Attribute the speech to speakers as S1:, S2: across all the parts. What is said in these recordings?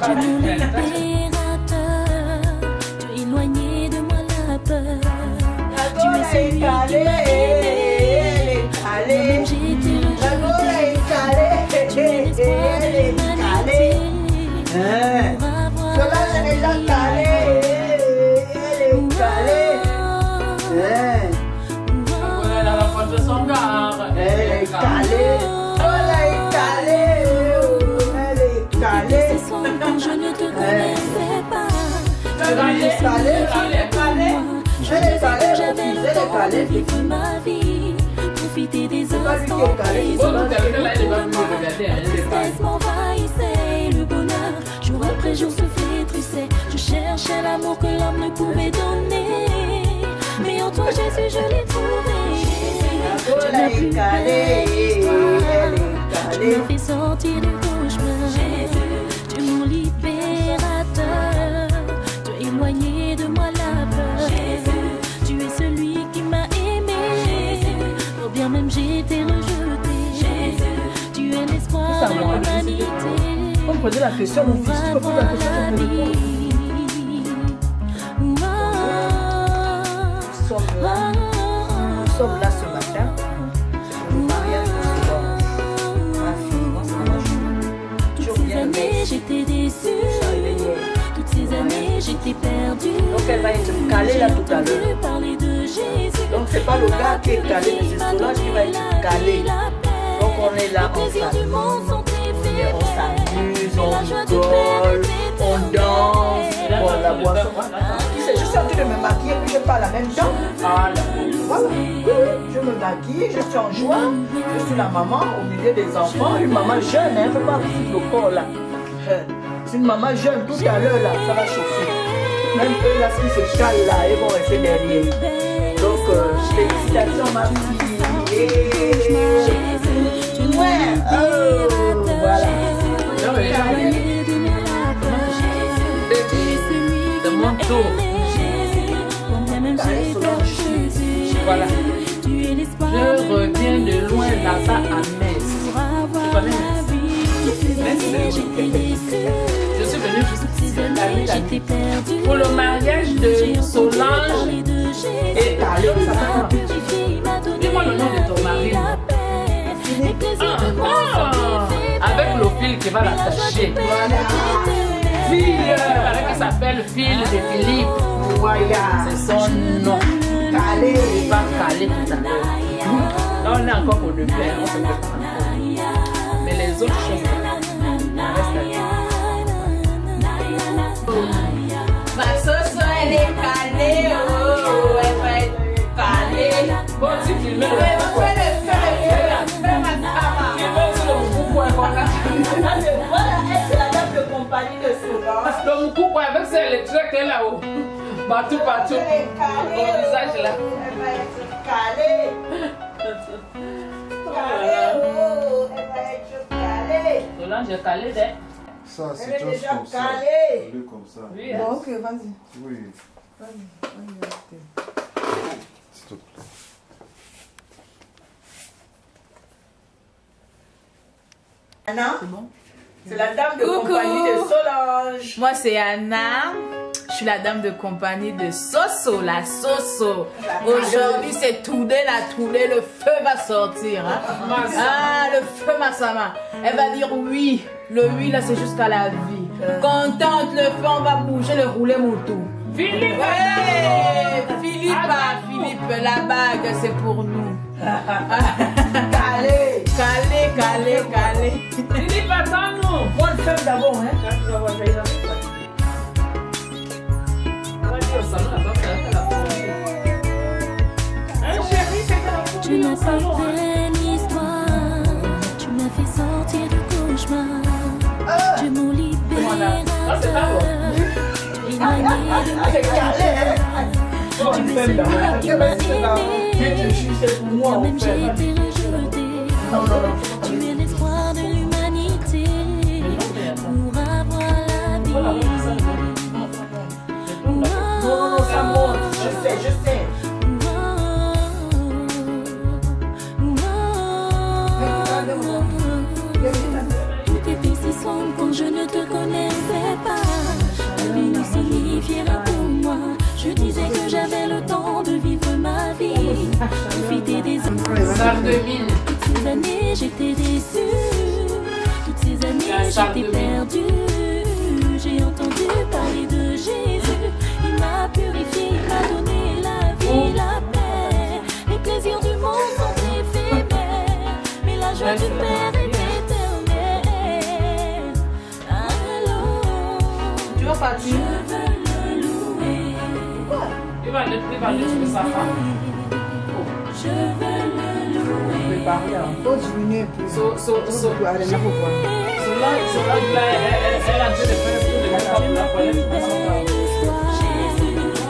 S1: Tu es mon libérateur, tu es éloigné de moi la peur. Tu es celui qui m'a aimé, moi-même j'ai été rejeté. Tu es l'espoir de l'humanité, pour avoir la quand je ne te connaissais pas. Je disais que j'avais le temps de vivre ma vie, profiter des instants plaisirs. La tristesse m'envahissait, le bonheur jour après jour se flétrissait. Je cherchais l'amour que l'homme ne pouvait donner, mais en toi Jésus je l'ai trouvé. Tu m'as plus belle histoire, tu m'as fait sortir du cauchemar. Tu es mon libérateur, tu es éloigné de moi la peur. Tu es celui qui m'a aimé, pour bien même j'ai été rejeté. Tu es l'espoir de l'humanité.
S2: On me posait la question, mon fils, tu peux poser la question, je me réponds. Nous sommes là ce matin, pour le mariage de Solange. Ma fille, moi ça m'a joué.
S1: Toutes ces années j'étais déçue, toutes ces années j'étais perdue.
S2: Donc elle va être calée là tout à l'heure. Donc c'est pas le gars qui est calé, mais c'est Solange qui va être calé. Donc on est là ensemble. On s'amuse, on rigole, on danse, on la boisson. Je suis en train de me maquiller puis je parle en même temps. Voilà. Je me maquille, je suis en joie. Je suis la maman au milieu des enfants. Une maman jeune, il ne faut pas foutre le corps là. C'est une maman jeune, tout à l'heure là, ça va chauffer. Même eux là, s'ils se calent là, ils vont rester derrière. Donc, félicitations ma fille. Ouais, voilà.
S3: De mon tour. Voilà. Je reviens de loin là-bas à Metz. Tu connais Metz? Je suis venue jusqu'ici pour le mariage de Solange et Thalia. Dis-moi le nom de ton mari. Avec le fil qui va l'attacher. Fille, qui s'appelle Fil de Philippe. C'est son nom. Calé. Il va caler tout à l'heure. Là, on est encore au début, on se prépare encore. Mais les autres choses, on reste là.
S4: Ma sauce, elle est calée, oh, elle va être calée.
S3: Bon, si tu mets le
S4: voilà, elle c'est la dame de compagnie de Solange.
S3: donc, coucou avec ces électriques là-haut. Partout, partout. Mon visage là.
S4: Elle va être calée. Calée, oh, elle va être calée.
S3: Solange est calée d'elle.
S5: Ça, c'est
S4: Elle est
S5: juste
S4: déjà
S5: comme ça.
S4: calée.
S5: Calé comme ça.
S3: Oui,
S2: Bon, ok, vas-y.
S5: Oui,
S2: Vas-y.
S5: s'il te plaît.
S4: Anna,
S2: C'est bon?
S4: c'est la dame de
S6: Coucou.
S4: compagnie de Solange.
S6: Moi c'est Anna, je suis la dame de compagnie de Soso, la Soso. Aujourd'hui c'est tourné la tournée, le feu va sortir. Hein? Ah, le feu Massama. Elle va dire oui, le oui là c'est jusqu'à la vie. Contente, le feu on va bouger, le rouler moto.
S3: Philippe,
S6: Ouais, Philippe, la bague c'est pour nous.
S4: Calée.
S6: Calé.
S3: Philippe, attends-nous.
S2: Moi, le feu d'abord, hein?
S1: Tu n'as pas belle histoire, tu m'as fait sortir du cauchemar. Tu es mon libérateur, tu es éloigné de ma peur. Tu es celui qui m'a aimé, moi-même j'ai été rejeté. Tu es l'espoir de l'humanité, pour avoir la vie.
S4: Non, ça monte. Je sais.
S1: Tout était si sombre quand je ne te connaissais
S3: Charles de mine.
S1: Toutes ces années j'étais déçue, toutes ces années j'étais perdue. J'ai entendu parler de Jésus, il m'a purifié, il m'a donné la vie, la paix. Les plaisirs du monde sont éphémères, mais la joie du Père est éternelle. Alors,
S2: Tu vas partir?
S1: je veux le louer.
S3: Il va le trouver sa femme.
S1: Je veux le louer.
S2: Parler en taux diminué plus.
S3: So là, elle a dit de faire tout le toilette.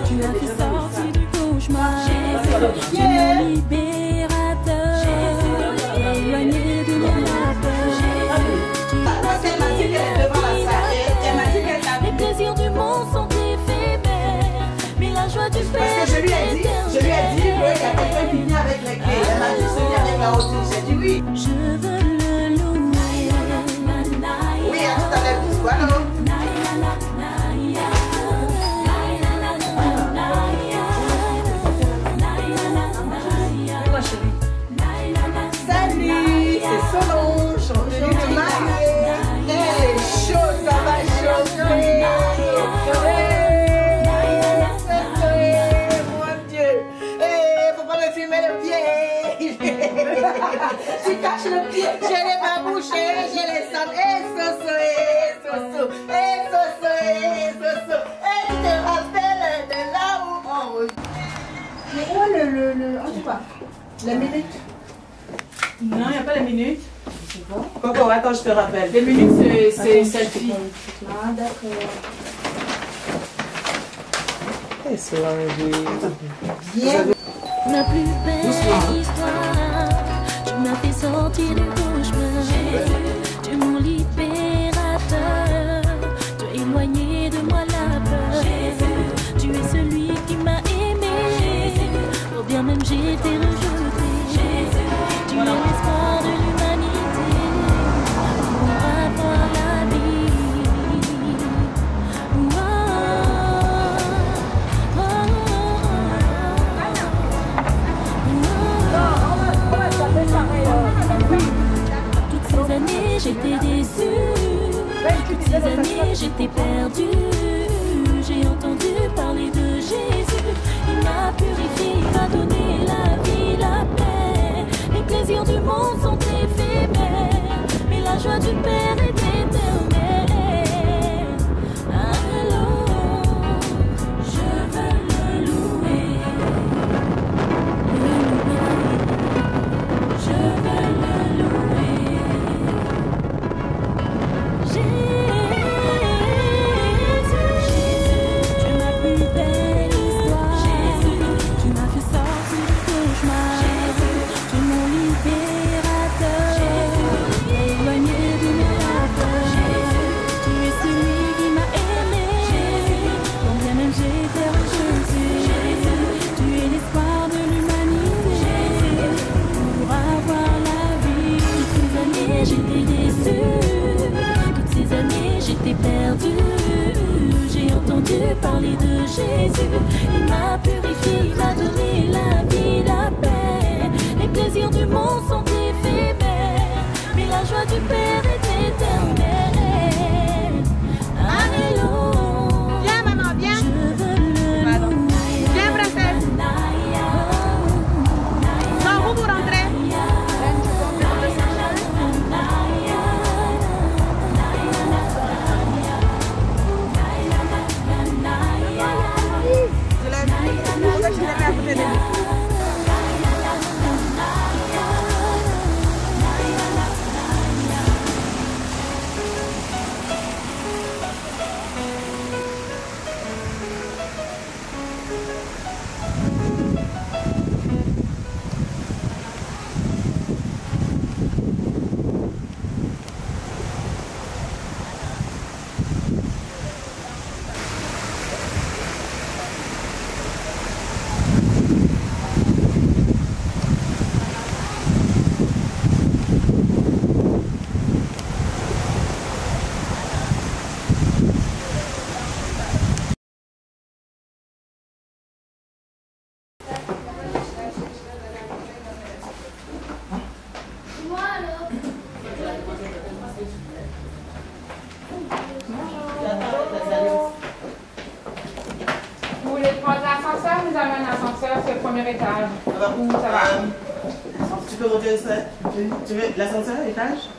S1: Tu as fait sortir du cauchemar. Tu es mon libérateur. Éloigné de mon peur. Les plaisirs du monde sont éphémères, mais la joie du Père.
S2: Parce que je lui ai dit qu'il y a quelqu'un qui vient avec les clés. Elle m'a dit celui avec la haute. J'ai dit oui.
S1: Je veux le louer.
S2: Oui, à tout à l'heure. Voilà. Salut, c'est Solange. On est venu te marier. Hey, chaud, ça va chauffer. Mon Dieu. Hey, faut pas me filmer le pied. Tu caches le pied. Je l'ai pas bouché, je l'ai senti. Hey, Soso, hey, Soso. Hey, Soso, hey, Soso. Hey, tu te rappelles de là où on... Mais où est le... Oh, je sais pas. La minute.
S6: Non, il n'y a pas les minutes.
S2: Coco, attends, je te rappelle.
S6: Les minutes, c'est selfie.
S2: Ah, d'accord.
S5: Et Solange.
S2: Bien.
S1: Ma plus belle histoire, tu m'as fait sortir du cauchemar. Tu es mon libérateur, tu as éloigné de moi la peur. Tu es celui qui m'a aimé, pour bien même j'ai été rejeté. Tu es l'espoir de l'humanité, pour avoir la vie. Toutes ces années j'étais déçue, toutes ces années j'étais perdue. J'ai entendu parler de Jésus, il m'a purifié, il m'a donné la vie, la paix. Les plaisirs du monde sont éphémères, mais la joie du Père est éternelle. Alors, je veux le louer, je veux le louer. Jésus, tu es ma plus belle histoire. Tu m'as fait sortir du cauchemar. Tu es mon libérateur, éloigné de mes peurs. Tu es celui qui m'a aimé, combien même j'ai été rejeté. Tu es l'espoir de l'humanité, pour avoir la vie. Toutes ces années j'étais déçue, toutes ces années j'étais perdue. J'ai entendu parler de Jésus, il m'a purifié, il m'a donné la vie, la paix. Les plaisirs du monde sont éphémères, mais la joie du Père est éternelle. Alléluia.
S4: Viens maman, viens.
S1: Je veux le louer.
S4: Viens princesse. Non, vous rentrez. Je l'ai vu.
S3: premier étage.
S2: Ça va où?
S3: Ça va.
S2: Tu peux monter ça? Tu veux l'ascenseur, étage?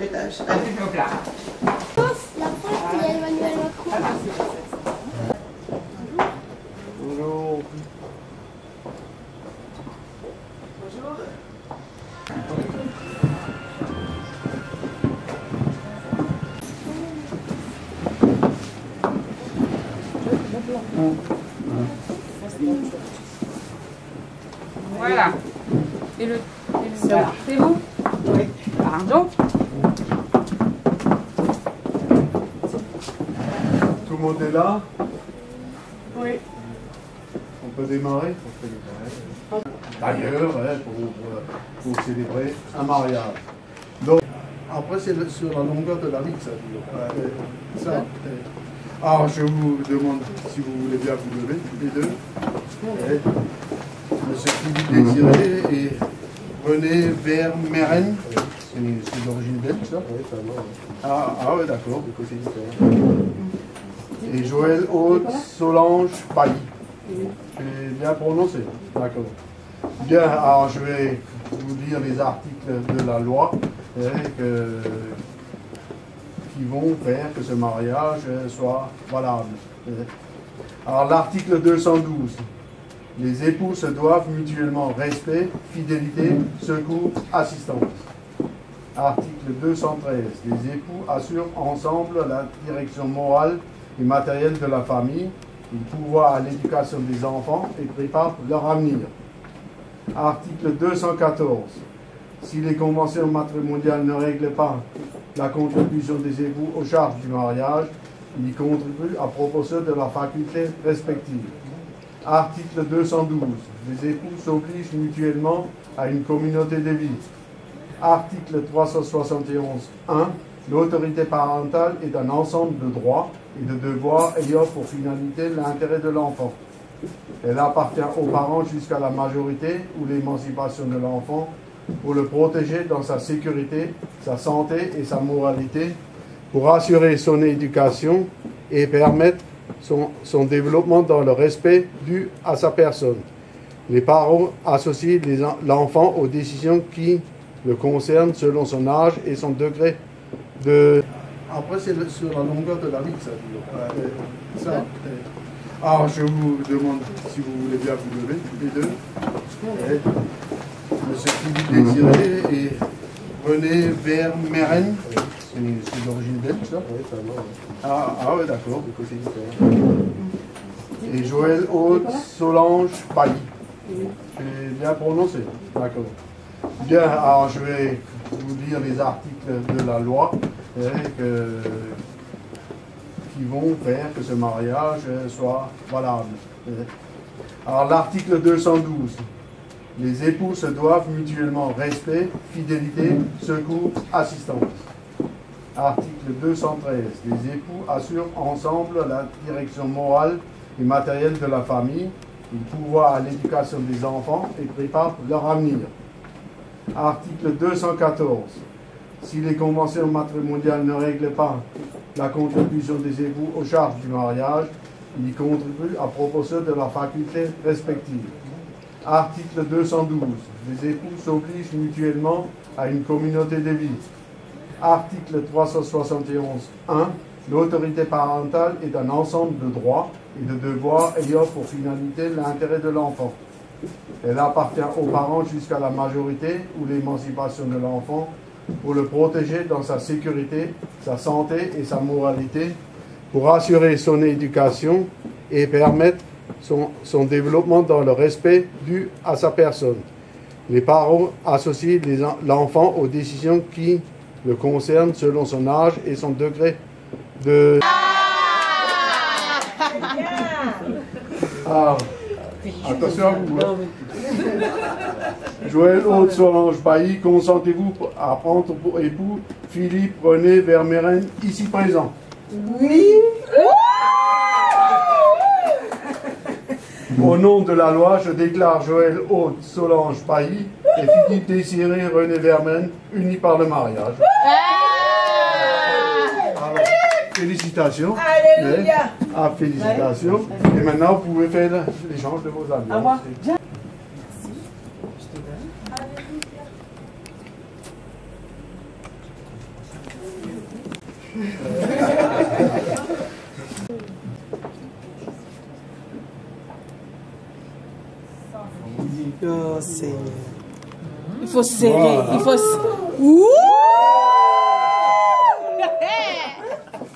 S2: Étage. Allez.
S3: S'il vous plaît.
S7: La fois qu'il y a Emmanuel Macron.
S2: Bonjour.
S3: Voilà. Et le voilà. C'est bon? Oui. Pardon?
S8: Tout le monde est là?
S3: Oui.
S8: On peut démarrer? D'ailleurs, pour célébrer un mariage. Donc, après, c'est sur la longueur de la vie que ça dure. Alors, je vous demande si vous voulez bien vous lever, tous les deux. Monsieur Philippe Désiré et René Vermeren. C'est d'origine belge, ça? Ah ouais, d'accord. Et Joël Aude Solange Pailly. J'ai bien prononcé. D'accord. Bien, alors je vais vous dire les articles de la loi qui vont faire que ce mariage soit valable. Alors l'article 212. Les époux se doivent mutuellement respect, fidélité, secours, assistance. Article 213. Les époux assurent ensemble la direction morale et matérielle de la famille, le pouvoir à l'éducation des enfants et préparent leur avenir. Article 214. Si les conventions matrimoniales ne règlent pas la contribution des époux aux charges du mariage, ils y contribuent à proportion de leurs facultés respectives. Article 212. Les époux s'obligent mutuellement à une communauté de vie. Article 371.1. L'autorité parentale est un ensemble de droits et de devoirs ayant pour finalité l'intérêt de l'enfant. Elle appartient aux parents jusqu'à la majorité ou l'émancipation de l'enfant pour le protéger dans sa sécurité, sa santé et sa moralité, pour assurer son éducation et permettre son développement dans le respect dû à sa personne. Les parents associent l'enfant aux décisions qui le concernent selon son âge et son degré de... Après, c'est sur la longueur de la vie que ça dure. Alors, je vous demande si vous voulez bien vous lever, tous les deux. Monsieur Philippe Désiré et René Vermeren. C'est d'origine belge, ça? Ah ouais, d'accord. Et Joël Aude Solange Pailly. J'ai bien prononcé. D'accord. Bien, alors je vais vous dire les articles de la loi qui vont faire que ce mariage soit valable. Alors l'article 212. Les époux se doivent mutuellement respect, fidélité, secours, assistance. Article 213. Les époux assurent ensemble la direction morale et matérielle de la famille, le pouvoir à l'éducation des enfants et préparent leur avenir. Article 214. Si les conventions matrimoniales ne règlent pas la contribution des époux aux charges du mariage, ils y contribuent à proportion de leurs facultés respectives. Article 212. Les époux s'obligent mutuellement à une communauté de vie. Article 371.1. L'autorité parentale est un ensemble de droits et de devoirs ayant pour finalité l'intérêt de l'enfant. Elle appartient aux parents jusqu'à la majorité ou l'émancipation de l'enfant pour le protéger dans sa sécurité, sa santé et sa moralité, pour assurer son éducation et permettre son développement dans le respect dû à sa personne. Les parents associent l'enfant aux décisions qui le concernent selon son âge et son degré de... Ah, attention à vous. Joël Aude Solange Pailly, consentez-vous à prendre pour époux Philippe René Vermeren, ici présent?
S2: Oui.
S8: Au nom de la loi, je déclare Joël Aude Solange Pailly et Philippe Désiré René Vermeren unis par le mariage. Alors, félicitations.
S2: Alléluia.
S8: Félicitations. Et maintenant, vous pouvez faire l'échange de vos amis.
S2: Au revoir.
S5: Oh, Seigneur.
S6: Il faut serrer.
S8: Voilà.
S6: Il faut... Ouh!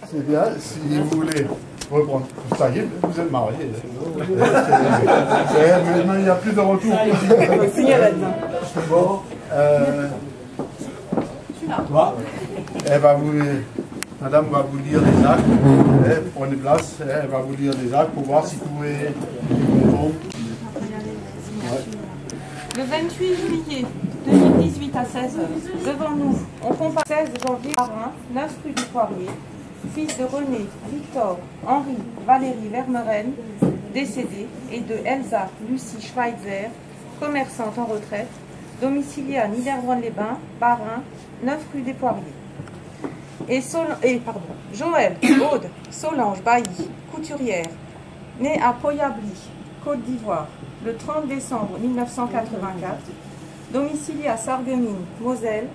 S8: C'est bien, si vous voulez reprendre. Ça y est, vous êtes mariés. Maintenant, il n'y a plus de retour possible.
S5: Signez là-dedans.
S8: Bon, elle va vous, madame va vous lire les actes. Prenez place, elle va vous lire les actes pour voir si tout est conforme.
S9: Le 28 juillet 2018 à 16h, devant nous, on compare 16 janvier Marin, 9 rue du Poirier, fils de René, Victor, Henri, Valérie Vermeren, décédé, et de Elsa Lucie Schweitzer, commerçante en retraite, domiciliée à Niederbronn-les-Bains, Barin, 9 rue des Poiriers. Et Joël, Aude, Solange Bailly, couturière, née à Poyabli, Côte d'Ivoire, le 30 décembre 1984, domiciliée à Sarreguemines, Moselle,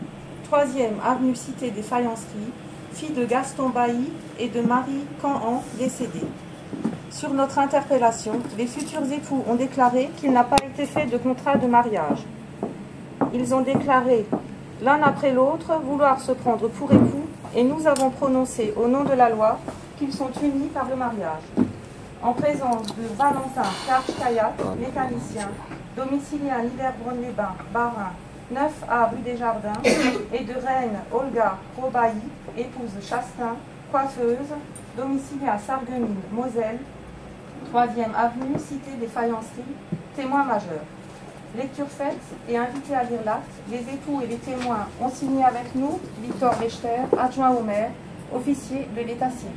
S9: 3e avenue Cité des Faïenceries, fille de Gaston Bailly et de Marie Canhan, décédée. Sur notre interpellation, les futurs époux ont déclaré qu'il n'a pas été fait de contrat de mariage. Ils ont déclaré l'un après l'autre vouloir se prendre pour époux et nous avons prononcé au nom de la loi qu'ils sont unis par le mariage. En présence de Valentin Karch-Kayat, mécanicien, domicilié à Niederbronn-les-Bains, Barin, 9A rue des Jardins, et de Reine Olga Robailly, épouse Chastin, coiffeuse, domiciliée à Sarreguemines, Moselle, 3e avenue, Cité des Faïenceries, témoin majeur. Lecture faite et invité à lire l'acte, les époux et les témoins ont signé avec nous Victor Richter, adjoint au maire, officier de l'état civil.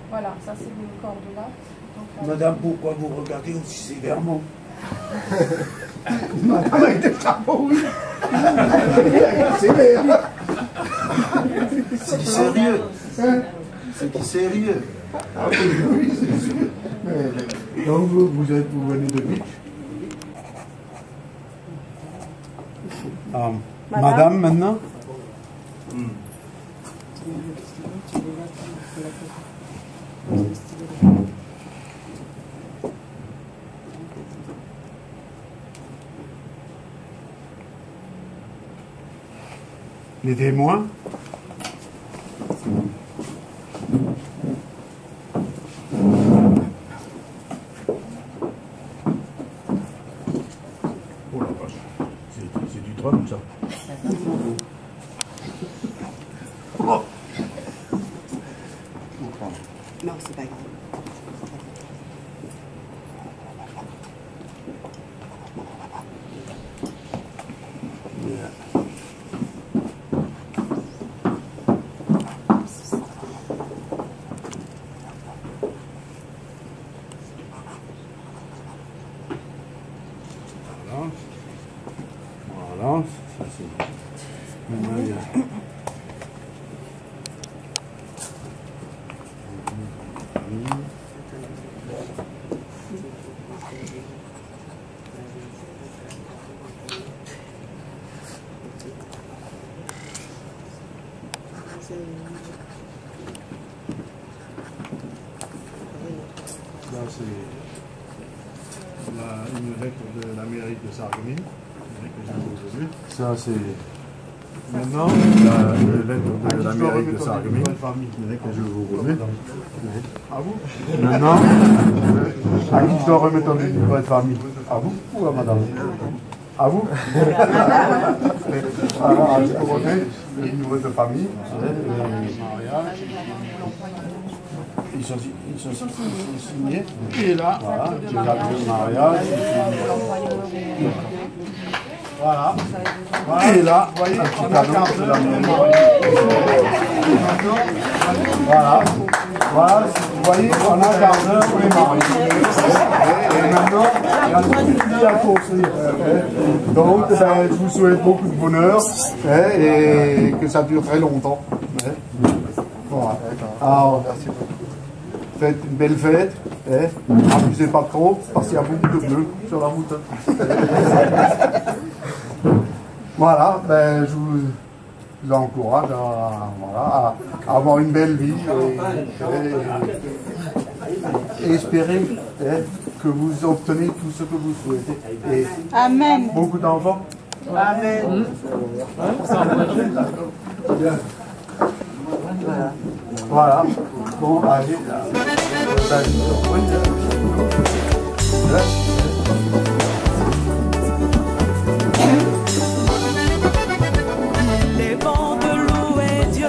S9: Voilà, ça c'est le corps de l'acte.
S10: Madame, pourquoi vous regardez aussi sévèrement?
S8: Madame a été chapeau, oui. Sévère.
S10: C'est sérieux. C'est qui sérieux.
S8: Ah oui, c'est sûr. Mais, donc vous venez de Beach. Madame maintenant. Les témoins. Oh la vache, c'est du drum ça. Oh.
S5: Non, c'est pas grave.
S8: Voilà, ça c'est... Maintenant, il y a... Là, c'est une lettre de la mairie de Sarreguemines, que j'ai aujourd'hui. Ça, c'est maintenant la lettre de la mairie de Sarreguemines, que je vous remets. À vous. Maintenant, à qui je dois remettre un livret de famille? À vous ou à madame? À vous. Alors, à vous remettre le livret de famille, mariage. Ils sont signés. Et là, voilà, j'ai le mariage. Voilà. Et là, vous voyez, on a carte de la mairie. Voilà. Voilà, vous voyez, on a gardé pour les mariés. Et maintenant, il y a tout qui à construire. Donc, je vous souhaite beaucoup de bonheur et que ça dure très longtemps. Voilà. Alors, faites une belle fête, abusez pas trop, parce qu'il y a beaucoup de bleus sur la route. Voilà, ben, je vous encourage à avoir une belle vie et espérer que vous obtenez tout ce que vous souhaitez. Et
S9: Amen.
S8: beaucoup d'enfants.
S2: Amen.
S8: Bien. Voilà. Bon, allez.
S1: Il est bon de louer Dieu.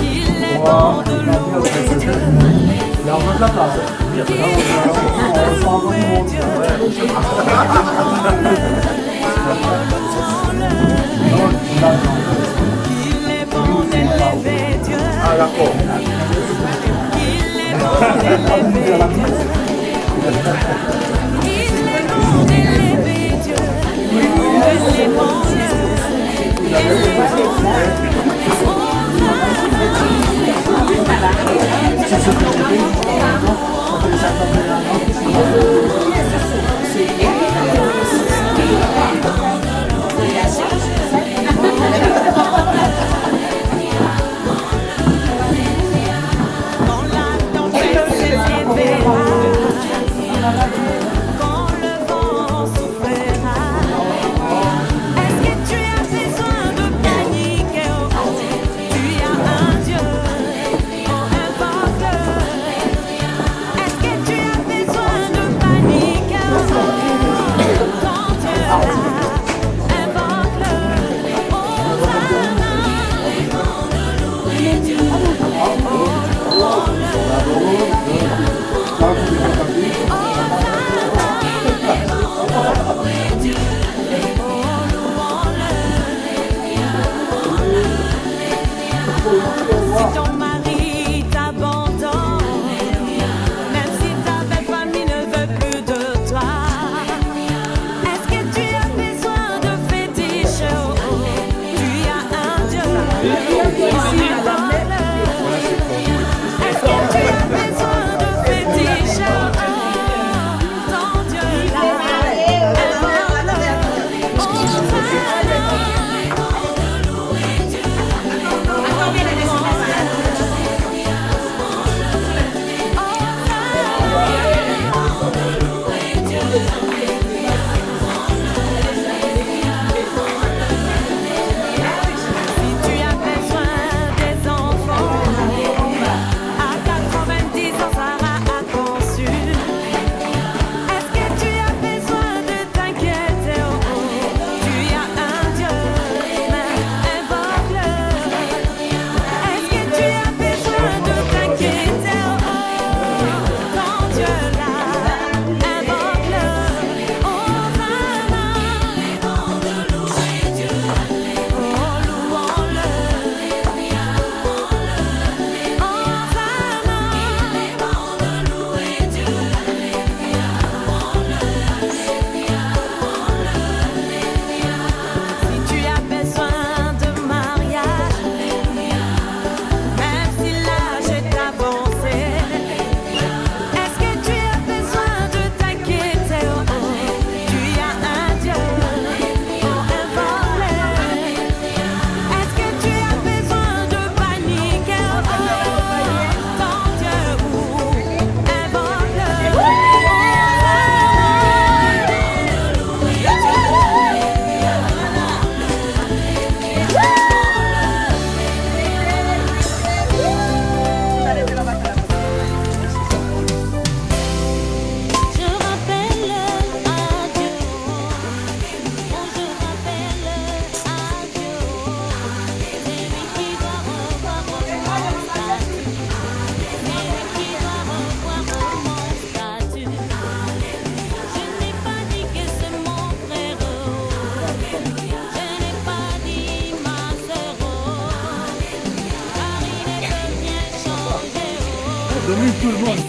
S1: Il est bon de louer Dieu.
S8: Il y a encore de la place.
S1: Il est bon de louer Dieu. Il est bon d'élever Dieu.
S8: Ah, d'accord.
S1: Il est bon d'élever Dieu. Il est bon d'élever Dieu. Il est bon quand le vent soufflera. Est-ce que tu as besoin de paniquer? Tu as un Dieu, invoque-le. Est-ce que tu as besoin de paniquer? Ton Dieu là, invoque-le. Si ton mari t'abandonne, même si ta belle famille ne veut plus de toi, est-ce que tu as besoin de fétiche? Tu as un Dieu. Est-ce que tu as besoin de fétiche? Ton Dieu là, si tu as besoin des enfants, à 90 ans Sarah a conçu. Est-ce que tu as besoin de t'inquiéter? Tu as un Dieu, mais invoque-le. Est-ce que tu as besoin de t'inquiéter? Ton Dieu là, invoque-le. Si tu as besoin de mariage, même si l'âge est avancé, est-ce que tu as besoin de t'inquiéter? Tu as un Dieu, invoque-le. Est-ce que tu as besoin de paniquer? Ton Dieu, invoque-le. Je rappelle à Dieu, je rappelle à Dieu, c'est lui qui doit revoir mon statut, c'est lui qui doit revoir mon statut. Je n'ai pas dit que c'est mon frère, je n'ai pas dit ma sœur, car il ne peut rien changer.
S8: Domine tout le monde.